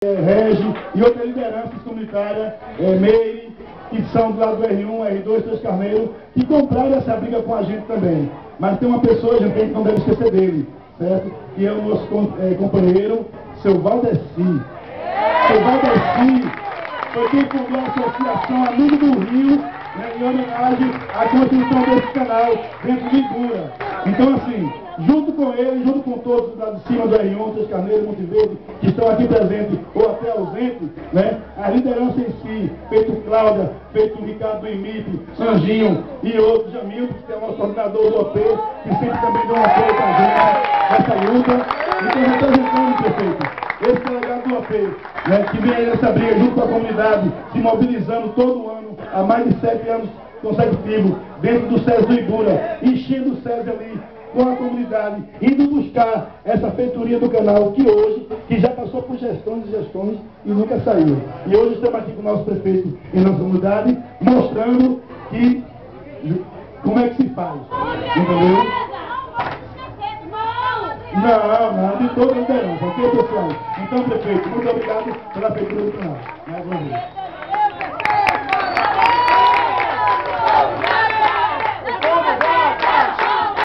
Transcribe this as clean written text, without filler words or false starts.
Regi e outras lideranças comunitárias, MEI, que são do lado do R1, R2, Três Carneiros, que compraram essa briga com a gente também. Mas tem uma pessoa, gente, que não deve esquecer dele, certo? Que é o nosso companheiro, seu Valdeci. Seu Valdeci foi quem fundou a Associação Amigo do Rio, né, em homenagem à construção desse canal dentro de Ibura. Então, assim, junto com ele, junto com todos lá de cima do R1, Três Carneiros, Monte Verde, que estão aqui presentes ou até ausentes, né, a liderança em si, feito Cláudia, feito Ricardo Emite, Anjinho e outros, Jamil, que é o nosso coordenador do OP, que sempre também deu um apoio para a gente nessa luta. Então, representando, prefeito, esse delegado do OP, né, que vem aí nessa briga junto com a comunidade, se mobilizando todo ano, há mais de 7 anos consecutivos, dentro do SES do Ibura, enchendo o SES ali com a comunidade, indo buscar essa feitoria do canal que hoje, que já passou por gestões e gestões e nunca saiu. E hoje estamos aqui com o nosso prefeito em nossa comunidade, mostrando que como é que se faz. Entendeu? Não, de toda a liderança, ok, pessoal? Então, prefeito, muito obrigado pela feitura do canal. Mais uma vez.